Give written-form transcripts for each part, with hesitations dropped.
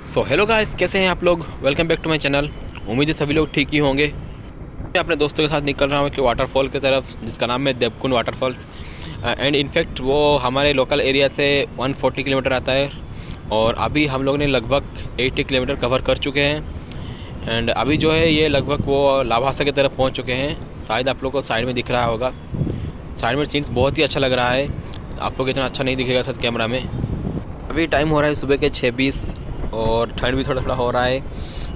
So hello guys, कैसे हैं आप लोग। Welcome back to my channel. उम्मीद है सभी लोग ठीक ही होंगे। मैं अपने दोस्तों के साथ निकल रहा हूँ कि वाटरफॉल की तरफ, जिसका नाम है देवकुंड वाटरफॉल्स। एंड इनफैक्ट वो हमारे लोकल एरिया से 140 किलोमीटर आता है और अभी हम लोग ने लगभग 80 किलोमीटर कवर कर चुके हैं। एंड अभी जो है ये लगभग वो लाभासा की तरफ पहुँच चुके हैं। शायद आप लोग को साइड में दिख रहा होगा। साइड में सीन्स बहुत ही अच्छा लग रहा है। आप लोग इतना अच्छा नहीं दिखेगा शायद कैमरा में। अभी टाइम हो रहा है सुबह के 6:20 और ठंड भी थोड़ा थोड़ा हो रहा है।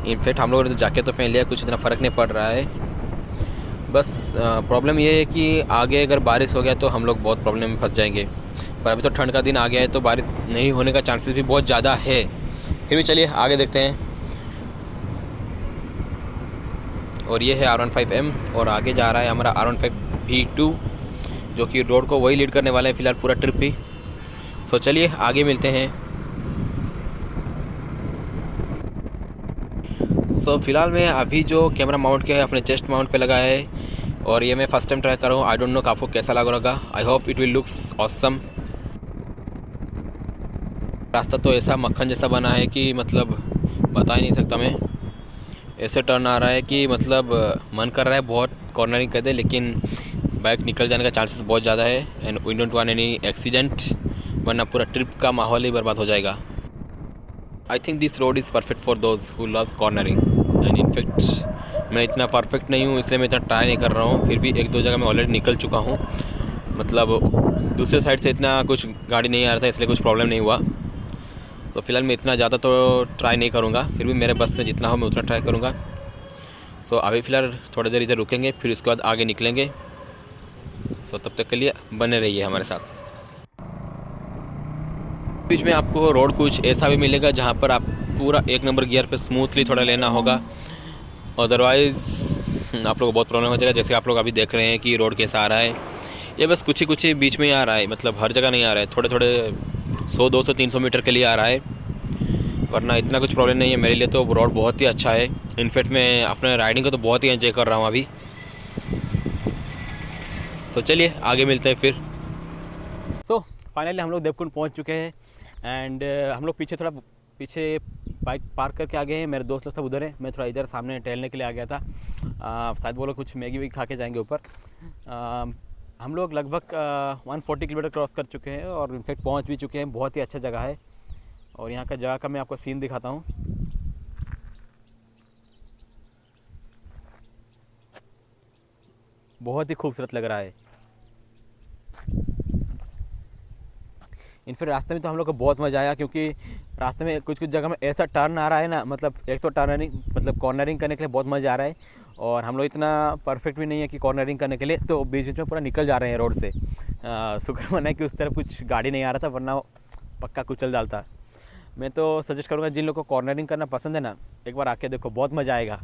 इनफैक्ट हम लोगों ने तो जैकेट तो पहन लिया, कुछ इतना फ़र्क नहीं पड़ रहा है। बस प्रॉब्लम ये है कि आगे अगर बारिश हो गया तो हम लोग बहुत प्रॉब्लम में फंस जाएंगे। पर अभी तो ठंड का दिन आ गया है तो बारिश नहीं होने का चांसेस भी बहुत ज़्यादा है। फिर भी चलिए आगे देखते हैं। और ये है R15M और आगे जा रहा है हमारा R15V2, जो कि रोड को वही लीड करने वाला है फ़िलहाल पूरा ट्रिप ही। सो चलिए आगे मिलते हैं। सो फिलहाल मैं अभी जो कैमरा माउंट किया है अपने चेस्ट माउंट पे लगा है और ये मैं फ़र्स्ट टाइम ट्राई कर रहा हूँ। आई डोंट नो आपको कैसा लग रहा होगा। I hope it will looks awesome. रास्ता तो ऐसा मक्खन जैसा बना है कि मतलब बता ही नहीं सकता मैं। ऐसे टर्न आ रहा है कि मतलब मन कर रहा है बहुत कॉर्नरिंग कर दे, लेकिन बाइक निकल जाने का चांसेस बहुत ज़्यादा है। And we don't want any accident, वरना पूरा ट्रिप का माहौल ही बर्बाद हो जाएगा। I think this road is perfect for those who loves cornering. And in fact मैं इतना परफेक्ट नहीं हूँ, इसलिए मैं इतना ट्राई नहीं कर रहा हूँ। फिर भी एक दो जगह मैं ऑलरेडी निकल चुका हूँ। मतलब दूसरे साइड से इतना कुछ गाड़ी नहीं आ रहा था, इसलिए कुछ प्रॉब्लम नहीं हुआ। तो फिलहाल मैं इतना ज़्यादा तो ट्राई नहीं करूँगा, फिर भी मेरे बस में जितना हो मैं उतना ट्राई करूँगा। सो अभी फ़िलहाल थोड़ी देर इधर रुकेंगे, फिर उसके बाद आगे निकलेंगे। सो तब तक के लिए बने रहिए हमारे साथ। बीच में आपको रोड कुछ ऐसा भी मिलेगा जहाँ पर आप पूरा एक नंबर गियर पे स्मूथली थोड़ा लेना होगा। अदरवाइज़ आप लोगों को बहुत प्रॉब्लम हो जाएगा। जैसे आप लोग अभी देख रहे हैं कि रोड कैसा आ रहा है, ये बस कुछ ही बीच में ही आ रहा है। मतलब हर जगह नहीं आ रहा है, थोड़े थोड़े 100 200 300 मीटर के लिए आ रहा है, वरना इतना कुछ प्रॉब्लम नहीं है। मेरे लिए तो रोड बहुत ही अच्छा है। इनफैक्ट मैं अपने राइडिंग को तो बहुत ही एंजॉय कर रहा हूँ अभी। सो चलिए आगे मिलते हैं फिर। सो फाइनली हम लोग देवकुंड पहुँच चुके हैं। एंड हम लोग पीछे बाइक पार्क करके आ गए हैं। मेरे दोस्त लोग सब उधर है, मैं थोड़ा इधर सामने टहलने के लिए आ गया था। शायद वो लोग कुछ मैगी वैगी खा के जाएंगे ऊपर। हम लोग लगभग 140 किलोमीटर क्रॉस कर चुके हैं और इनफैक्ट पहुंच भी चुके हैं। बहुत ही अच्छा जगह है और यहाँ का जगह का मैं आपको सीन दिखाता हूँ। बहुत ही खूबसूरत लग रहा है। इनफैक्ट रास्ते में तो हम लोग को बहुत मज़ा आया, क्योंकि रास्ते में कुछ जगह में ऐसा टर्न आ रहा है ना, मतलब एक तो टर्निंग मतलब कॉर्नरिंग करने के लिए बहुत मज़ा आ रहा है। और हम लोग इतना परफेक्ट भी नहीं है कि कॉर्नरिंग करने के लिए, तो बीच बीच में पूरा निकल जा रहे हैं रोड से। शुक्र मना है कि उस तरफ कुछ गाड़ी नहीं आ रहा था, वरना पक्का कुचल डालता। मैं तो सजेस्ट करूँगा जिन लोगों को कॉर्नरिंग करना पसंद है ना, एक बार आके देखो, बहुत मज़ा आएगा।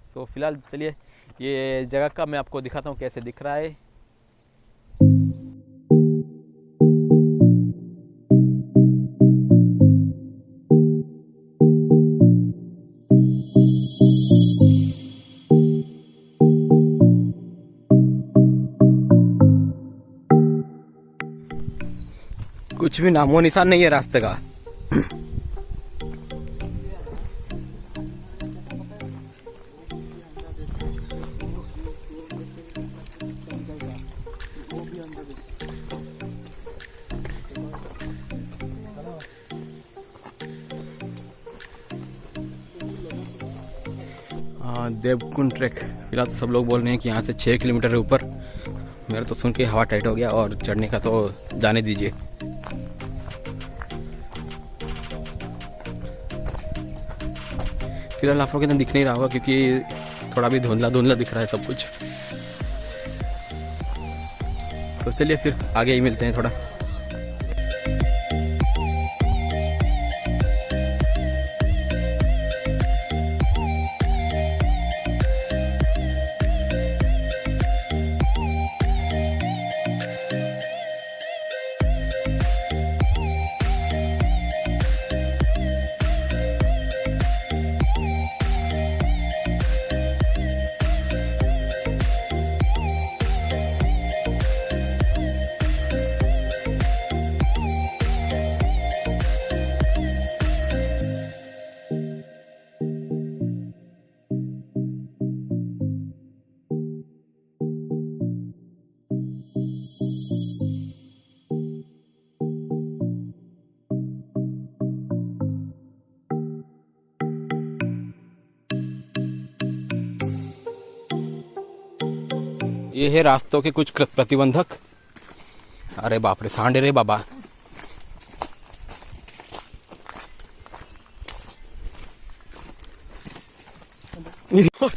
सो फिलहाल चलिए ये जगह का मैं आपको दिखाता हूँ कैसे दिख रहा है। कुछ भी नामो निशान नहीं है रास्ते का। देवकुंड ट्रैक फिलहाल तो सब लोग बोल रहे हैं कि यहाँ से 6 किलोमीटर है ऊपर। मेरा तो सुन के हवा टाइट हो गया, और चढ़ने का तो जाने दीजिए। फिलहाल आप लोग इतना दिख नहीं रहा होगा क्योंकि थोड़ा भी धुंधला धुंधला दिख रहा है सब कुछ। तो चलिए फिर आगे ही मिलते हैं थोड़ा। ये है रास्तों के कुछ प्रतिबंधक। अरे बाप रे, सांडे रे बाबा।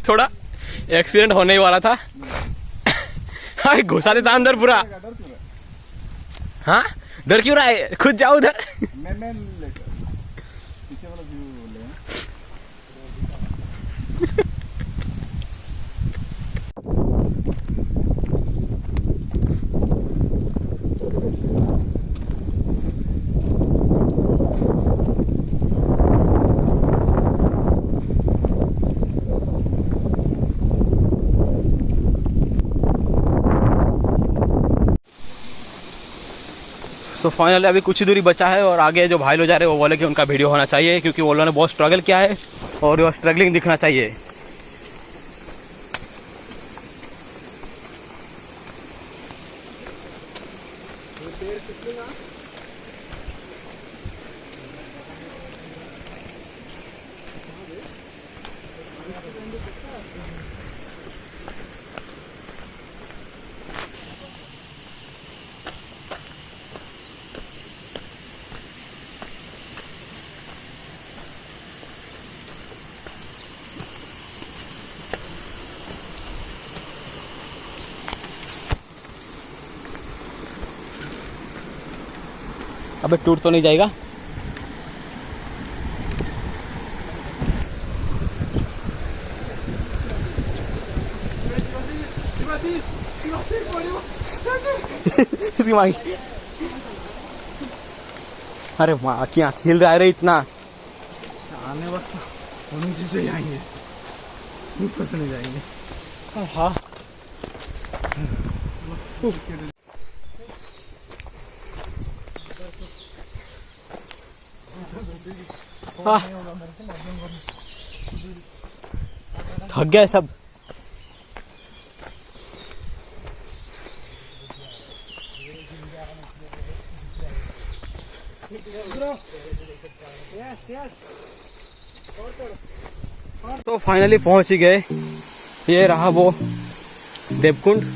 थोड़ा एक्सीडेंट होने ही वाला था। घुसा देता अंदर पूरा। हाँ, डर क्यों रहा है? खुद जाओ उधर। सो फाइनली अभी कुछ ही दूरी बचा है और आगे जो भाई लोग जा रहे हैं वो बोले कि उनका वीडियो होना चाहिए, क्योंकि वो लोगों ने बहुत स्ट्रगल किया है और वो स्ट्रगलिंग दिखना चाहिए। अबे टूट तो नहीं जाएगा? इसकी मांगी। अरे माँ क्या खेल रहा है रे इतना। आने वक्त नीचे से जाएंगे, ऊपर से नहीं जाएंगे। हाँ थक गए सब। तो फाइनली पहुंच ही गए। ये रहा वो देवकुंड।